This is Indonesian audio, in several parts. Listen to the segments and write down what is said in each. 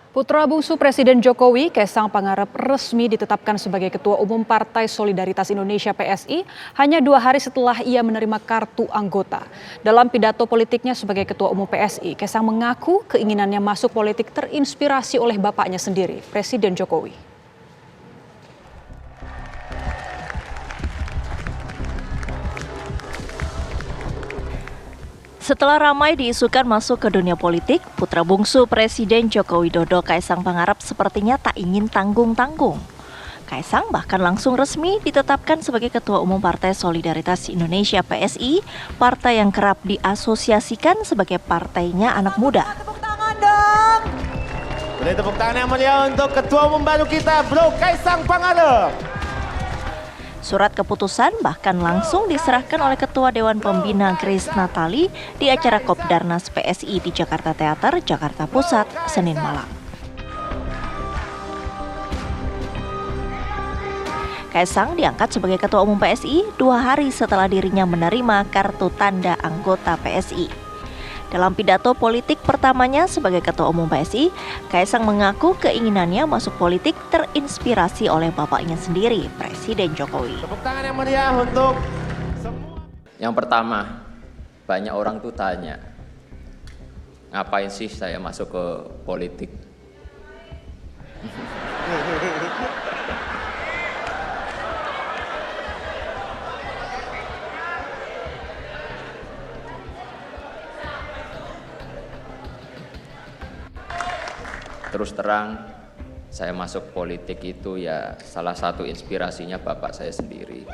Putra bungsu Presiden Jokowi, Kaisang Pangarep resmi ditetapkan sebagai Ketua Umum Partai Solidaritas Indonesia (PSI) hanya 2 hari setelah ia menerima kartu anggota. Dalam pidato politiknya sebagai Ketua Umum PSI, Kaisang mengaku keinginannya masuk politik terinspirasi oleh bapaknya sendiri, Presiden Jokowi. Setelah ramai diisukan masuk ke dunia politik, putra bungsu Presiden Joko Widodo Kaisang Pangarep sepertinya tak ingin tanggung-tanggung. Kaisang bahkan langsung resmi ditetapkan sebagai Ketua Umum Partai Solidaritas Indonesia (PSI), partai yang kerap diasosiasikan sebagai partainya anak muda. Tepuk tangan dong. Boleh tepuk tangan yang mulia untuk Ketua Umum baru kita, Bro Kaisang Pangarep. Surat keputusan bahkan langsung diserahkan oleh Ketua Dewan Pembina Grace Natali di acara Kopdarnas PSI di Jakarta Teater, Jakarta Pusat, Senin malam. Kaisang diangkat sebagai Ketua Umum PSI 2 hari setelah dirinya menerima kartu tanda anggota PSI. Dalam pidato politik pertamanya sebagai Ketua Umum PSI, Kaisang mengaku keinginannya masuk politik terinspirasi oleh bapaknya sendiri, Presiden Jokowi. Tepuk tangan yang meriah untuk semua. Yang pertama, banyak orang tuh tanya, ngapain sih saya masuk ke politik? Terus terang, saya masuk politik itu ya salah satu inspirasinya bapak saya sendiri.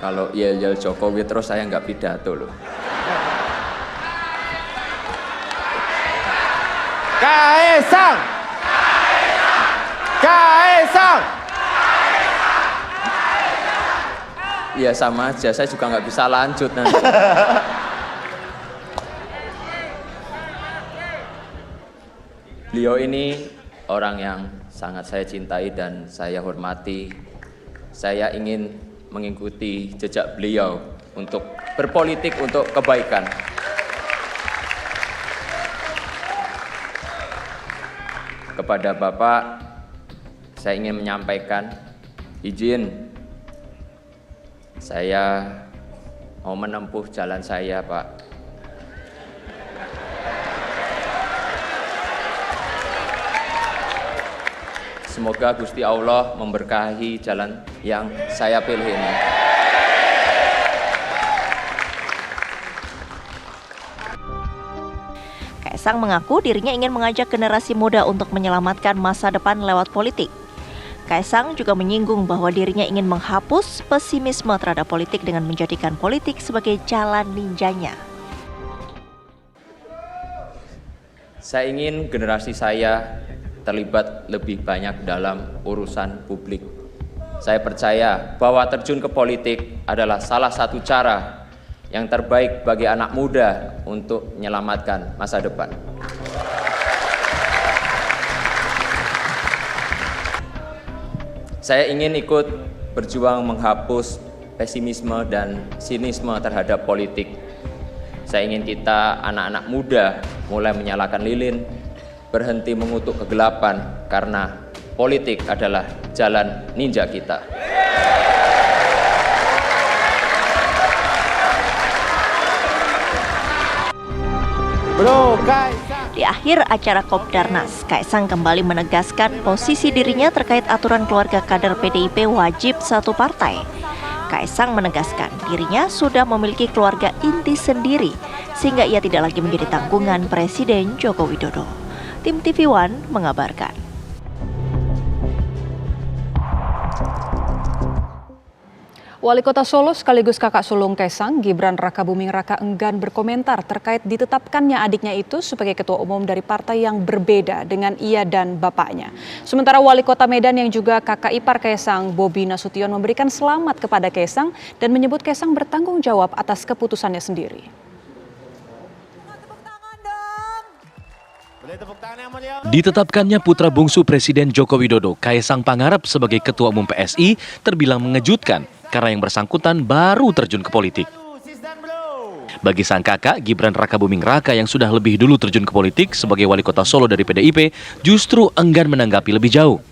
Kalau yel-yel Jokowi terus saya nggak pidato loh. Kaisang! Kaisang! Ya sama aja, saya juga nggak bisa lanjut nanti. Beliau ini orang yang sangat saya cintai dan saya hormati. Saya ingin mengikuti jejak beliau untuk berpolitik untuk kebaikan. Kepada Bapak, saya ingin menyampaikan izin saya mau menempuh jalan saya, Pak. Semoga Gusti Allah memberkahi jalan yang saya pilih ini. Kaisang mengaku dirinya ingin mengajak generasi muda untuk menyelamatkan masa depan lewat politik. Kaisang juga menyinggung bahwa dirinya ingin menghapus pesimisme terhadap politik dengan menjadikan politik sebagai jalan ninjanya. Saya ingin generasi saya terlibat lebih banyak dalam urusan publik. Saya percaya bahwa terjun ke politik adalah salah satu cara yang terbaik bagi anak muda untuk menyelamatkan masa depan. Saya ingin ikut berjuang menghapus pesimisme dan sinisme terhadap politik. Saya ingin kita anak-anak muda mulai menyalakan lilin, berhenti mengutuk kegelapan karena politik adalah jalan ninja kita. Bro Kaisang! Di akhir acara Kopdarnas, Kaisang kembali menegaskan posisi dirinya terkait aturan keluarga kader PDIP wajib satu partai. Kaisang menegaskan dirinya sudah memiliki keluarga inti sendiri, sehingga ia tidak lagi menjadi tanggungan Presiden Joko Widodo. Tim TV One mengabarkan. Wali Kota Solo sekaligus kakak sulung Kaisang, Gibran Rakabuming Raka enggan berkomentar terkait ditetapkannya adiknya itu sebagai ketua umum dari partai yang berbeda dengan ia dan bapaknya. Sementara Wali Kota Medan yang juga kakak ipar Kaisang, Bobi Nasution memberikan selamat kepada Kaisang dan menyebut Kaisang bertanggung jawab atas keputusannya sendiri. Tepuk tangan dong. tepuk tangan yang meriah. Ditetapkannya putra bungsu Presiden Joko Widodo, Kaesang Pangarep sebagai Ketua Umum PSI terbilang mengejutkan karena yang bersangkutan baru terjun ke politik. Bagi sang kakak, Gibran Rakabuming Raka yang sudah lebih dulu terjun ke politik sebagai wali kota Solo dari PDIP justru enggan menanggapi lebih jauh.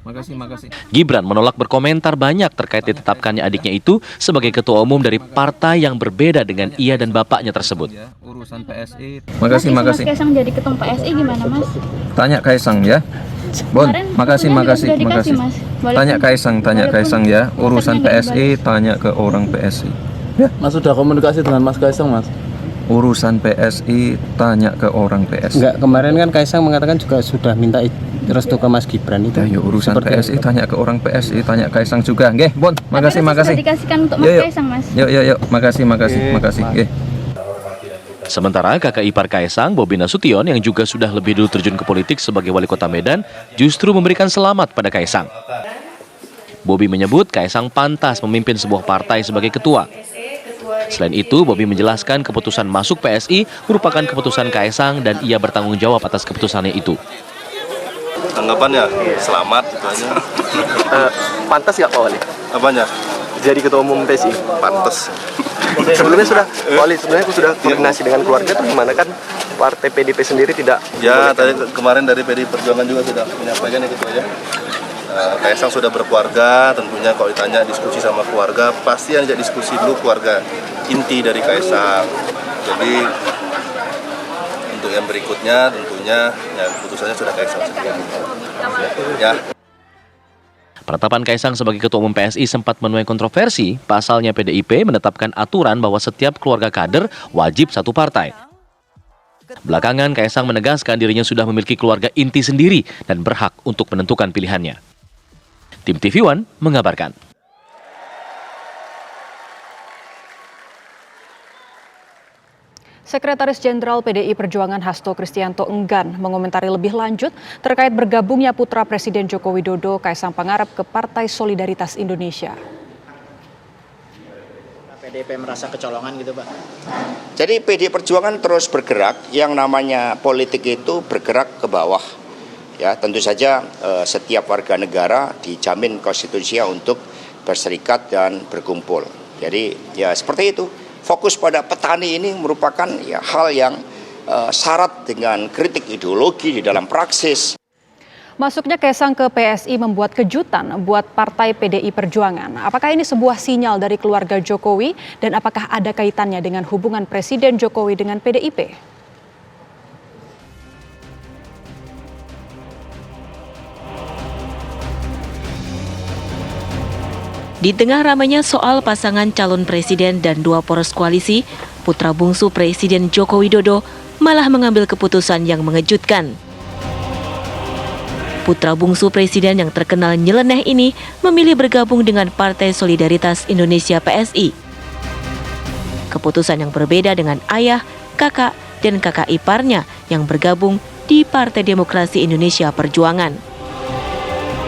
Makasih. Gibran menolak berkomentar banyak terkait ditetapkannya adiknya itu sebagai ketua umum dari partai yang berbeda dengan ia dan bapaknya tersebut. Urusan PSI. Mas Kaesang jadi ketum PSI gimana, Mas? Tanya Kaesang ya. Bon, makasih. Mas. Tanya Kaesang ya. Urusan PSI tanya ke orang PSI. Ya. Mas sudah komunikasi dengan Mas Kaesang, Mas? Urusan PSI tanya ke orang PSI. Enggak, kemarin kan Kaesang mengatakan juga sudah minta restu ke Mas Gibran itu. Ya, urusan PSI tanya ke orang PSI, tanya Kaesang juga. Nggih, Bon, makasih. Sudah dikasihkan untuk Mas Kaesang, Mas. Yuk, makasih. Nggih. Sementara kakak ipar Kaesang, Bobi Nasution yang juga sudah lebih dulu terjun ke politik sebagai wali kota Medan, justru memberikan selamat pada Kaesang. Bobi menyebut Kaesang pantas memimpin sebuah partai sebagai ketua. Selain itu, Bobi menjelaskan keputusan masuk PSI merupakan keputusan Kaesang dan ia bertanggung jawab atas keputusannya itu. Tanggapannya selamat itu aja. Pantas nggak Pak Wali? Apanya? Jadi ketua umum PSI? Pantas. Sebelumnya aku sudah koordinasi dengan keluarga tuh gimana kan partai PDIP sendiri tidak? Ya, tadi kemarin dari PDI Perjuangan juga sudah menyampaikan ya ketua ya. Kaesang sudah berkeluarga, tentunya kalau ditanya diskusi sama keluarga, pasti ada diskusi dulu keluarga inti dari Kaesang. Jadi untuk yang berikutnya tentunya ya keputusannya sudah Kaesang sendiri. Ya. Penetapan Kaesang sebagai Ketua Umum PSI sempat menuai kontroversi. Pasalnya PDIP menetapkan aturan bahwa setiap keluarga kader wajib satu partai. Belakangan Kaesang menegaskan dirinya sudah memiliki keluarga inti sendiri dan berhak untuk menentukan pilihannya. Tim TV One mengabarkan. Sekretaris Jenderal PDI Perjuangan Hasto Kristianto enggan mengomentari lebih lanjut terkait bergabungnya putra Presiden Joko Widodo, Kaesang Pangarep ke Partai Solidaritas Indonesia. PDIP merasa kecolongan gitu, Pak? Jadi PDI Perjuangan terus bergerak, yang namanya politik itu bergerak ke bawah. Ya, tentu saja setiap warga negara dijamin konstitusinya untuk berserikat dan berkumpul. Jadi ya seperti itu. Fokus pada petani ini merupakan ya hal yang syarat dengan kritik ideologi di dalam praksis. Masuknya Kaesang ke PSI membuat kejutan buat Partai PDI Perjuangan. Apakah ini sebuah sinyal dari keluarga Jokowi dan apakah ada kaitannya dengan hubungan Presiden Jokowi dengan PDIP? Di tengah ramainya soal pasangan calon presiden dan dua poros koalisi, putra bungsu Presiden Joko Widodo malah mengambil keputusan yang mengejutkan. Putra bungsu presiden yang terkenal nyeleneh ini memilih bergabung dengan Partai Solidaritas Indonesia PSI. Keputusan yang berbeda dengan ayah, kakak, dan kakak iparnya yang bergabung di Partai Demokrasi Indonesia Perjuangan.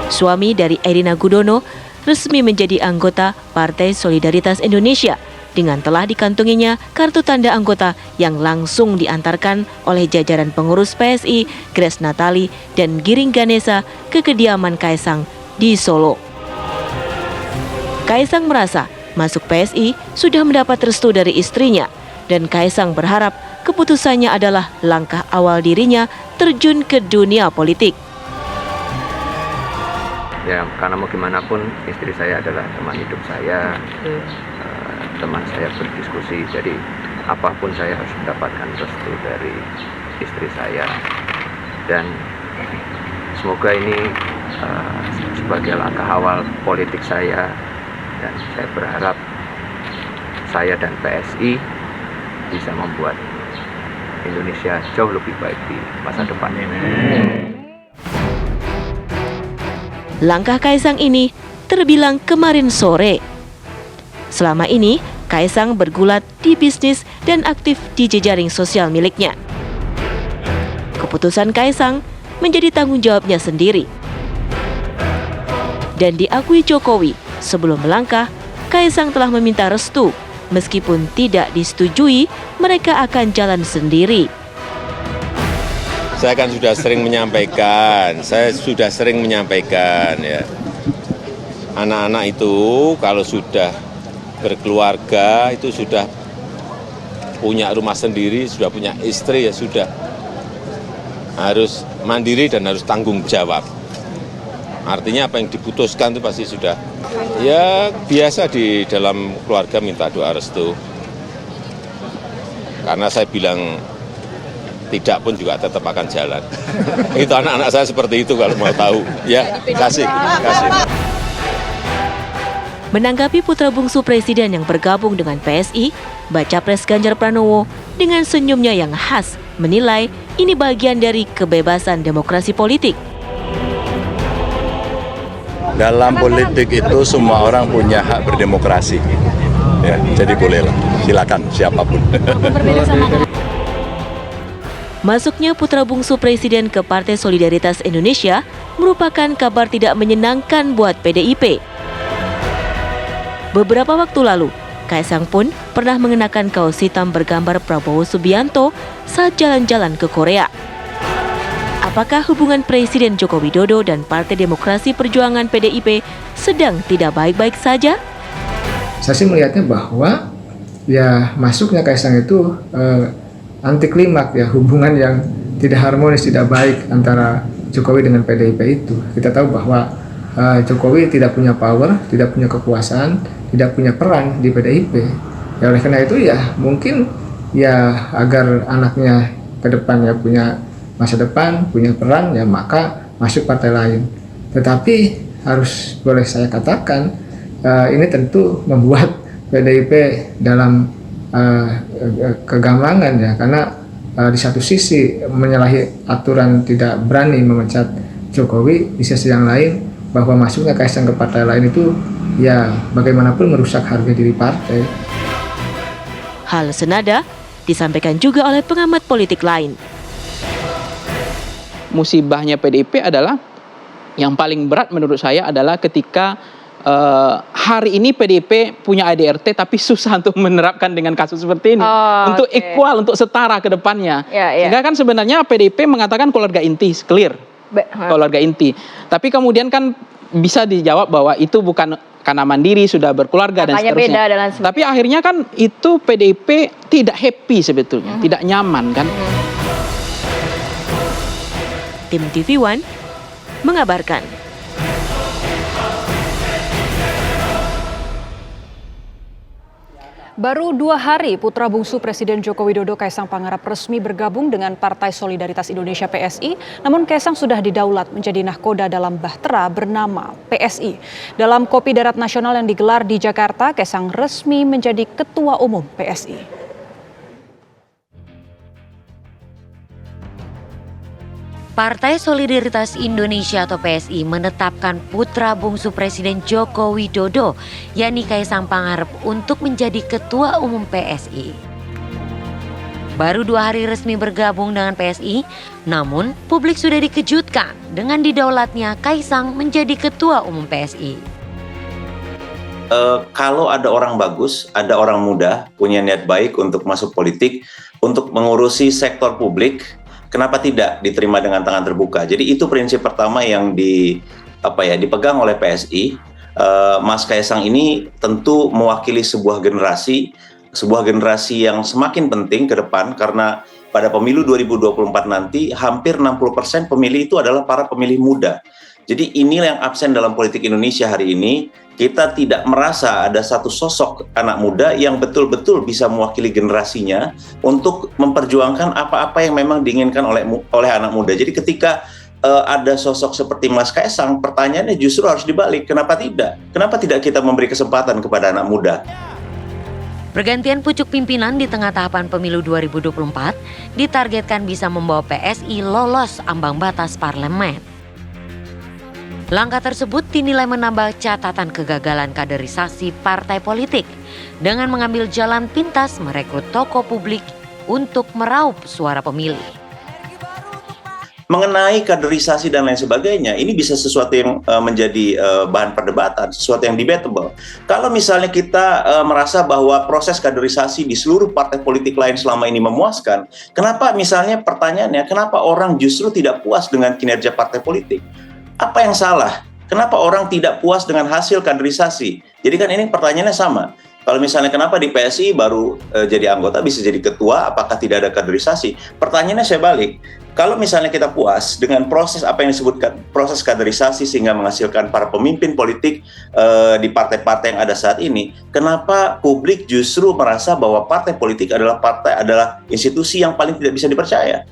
Suami dari Erina Gudono resmi menjadi anggota Partai Solidaritas Indonesia dengan telah dikantonginya kartu tanda anggota yang langsung diantarkan oleh jajaran pengurus PSI, Grace Natali dan Giring Ganesa ke kediaman Kaesang di Solo. Kaesang merasa masuk PSI sudah mendapat restu dari istrinya dan Kaesang berharap keputusannya adalah langkah awal dirinya terjun ke dunia politik. Ya, karena mau gimana pun istri saya adalah teman hidup saya, teman saya berdiskusi, jadi apapun saya harus mendapatkan restu dari istri saya. Dan semoga ini sebagai langkah awal politik saya, dan saya berharap saya dan PSI bisa membuat Indonesia jauh lebih baik di masa depan. Langkah Kaesang ini terbilang kemarin sore. Selama ini, Kaesang bergulat di bisnis dan aktif di jejaring sosial miliknya. Keputusan Kaesang menjadi tanggung jawabnya sendiri. Dan diakui Jokowi, sebelum melangkah, Kaesang telah meminta restu. Meskipun tidak disetujui, mereka akan jalan sendiri. Saya kan sudah sering menyampaikan, ya. Anak-anak itu kalau sudah berkeluarga, itu sudah punya rumah sendiri, sudah punya istri, ya sudah harus mandiri dan harus tanggung jawab. Artinya apa yang diputuskan itu pasti sudah, ya biasa di dalam keluarga minta doa restu. Karena saya bilang tidak pun juga tetap akan jalan. Itu anak-anak saya seperti itu kalau mau tahu. Ya, kasih. Menanggapi putra bungsu presiden yang bergabung dengan PSI, Baca Pres Ganjar Pranowo dengan senyumnya yang khas menilai ini bagian dari kebebasan demokrasi politik. Dalam politik itu semua orang punya hak berdemokrasi. Ya, jadi bolehlah, silakan siapapun. Masuknya putra bungsu presiden ke Partai Solidaritas Indonesia merupakan kabar tidak menyenangkan buat PDIP. Beberapa waktu lalu, Kaisang pun pernah mengenakan kaos hitam bergambar Prabowo Subianto saat jalan-jalan ke Korea. Apakah hubungan Presiden Joko Widodo dan Partai Demokrasi Perjuangan PDIP sedang tidak baik-baik saja? Saya sih melihatnya bahwa ya masuknya Kaisang itu anti klimaks ya, hubungan yang tidak harmonis, tidak baik antara Jokowi dengan PDIP itu. Kita tahu bahwa Jokowi tidak punya power, tidak punya kekuasaan, tidak punya peran di PDIP. Ya oleh karena itu ya mungkin ya agar anaknya ke depan ya punya masa depan, punya peran ya maka masuk partai lain. Tetapi harus boleh saya katakan ini tentu membuat PDIP dalam kegamlangan ya, karena di satu sisi menyalahi aturan tidak berani memecat Jokowi, di sisi yang lain bahwa masuknya Kaisang ke partai lain itu ya bagaimanapun merusak harga diri partai. Hal senada disampaikan juga oleh pengamat politik lain. Musibahnya PDIP adalah yang paling berat menurut saya adalah ketika hari ini PDIP punya ADRT tapi susah untuk menerapkan dengan kasus seperti ini. Untuk equal, untuk setara ke depannya. Sehingga kan sebenarnya PDIP mengatakan keluarga inti, clear. Keluarga inti. Tapi kemudian kan bisa dijawab bahwa itu bukan karena mandiri, sudah berkeluarga dan seterusnya. Tapi akhirnya kan itu PDIP tidak happy sebetulnya, tidak nyaman kan. Tim TV One mengabarkan. Baru 2 hari putra bungsu Presiden Joko Widodo Kaisang Pangarep resmi bergabung dengan Partai Solidaritas Indonesia PSI, namun Kaisang sudah didaulat menjadi nahkoda dalam bahtera bernama PSI. Dalam Kopi Darat Nasional yang digelar di Jakarta, Kaisang resmi menjadi Ketua Umum PSI. Partai Solidaritas Indonesia atau PSI menetapkan putra bungsu Presiden Joko Widodo, yakni Kaisang Pangarep, untuk menjadi Ketua Umum PSI. Baru 2 hari resmi bergabung dengan PSI, namun publik sudah dikejutkan dengan didaulatnya Kaisang menjadi Ketua Umum PSI. Kalau ada orang bagus, ada orang muda, punya niat baik untuk masuk politik, untuk mengurusi sektor publik, kenapa tidak diterima dengan tangan terbuka? Jadi itu prinsip pertama yang dipegang oleh PSI. Mas Kaisang ini tentu mewakili sebuah generasi yang semakin penting ke depan, karena pada pemilu 2024 nanti hampir 60% pemilih itu adalah para pemilih muda. Jadi inilah yang absen dalam politik Indonesia hari ini. Kita tidak merasa ada satu sosok anak muda yang betul-betul bisa mewakili generasinya untuk memperjuangkan apa-apa yang memang diinginkan oleh anak muda. Jadi ketika ada sosok seperti Mas Kaisang, pertanyaannya justru harus dibalik. Kenapa tidak? Kenapa tidak kita memberi kesempatan kepada anak muda? Pergantian pucuk pimpinan di tengah tahapan pemilu 2024 ditargetkan bisa membawa PSI lolos ambang batas parlemen. Langkah tersebut dinilai menambah catatan kegagalan kaderisasi partai politik dengan mengambil jalan pintas merekrut tokoh publik untuk meraup suara pemilih. mengenai kaderisasi dan lain sebagainya, ini bisa sesuatu yang menjadi bahan perdebatan, sesuatu yang debatable. Kalau misalnya kita merasa bahwa proses kaderisasi di seluruh partai politik lain selama ini memuaskan, kenapa misalnya pertanyaannya, kenapa orang justru tidak puas dengan kinerja partai politik? Apa yang salah? Kenapa orang tidak puas dengan hasil kaderisasi? Jadi kan ini pertanyaannya sama. Kalau misalnya kenapa di PSI baru jadi anggota bisa jadi ketua, apakah tidak ada kaderisasi? Pertanyaannya saya balik. Kalau misalnya kita puas dengan proses apa yang disebutkan proses kaderisasi sehingga menghasilkan para pemimpin politik di partai-partai yang ada saat ini, kenapa publik justru merasa bahwa partai politik adalah institusi yang paling tidak bisa dipercaya?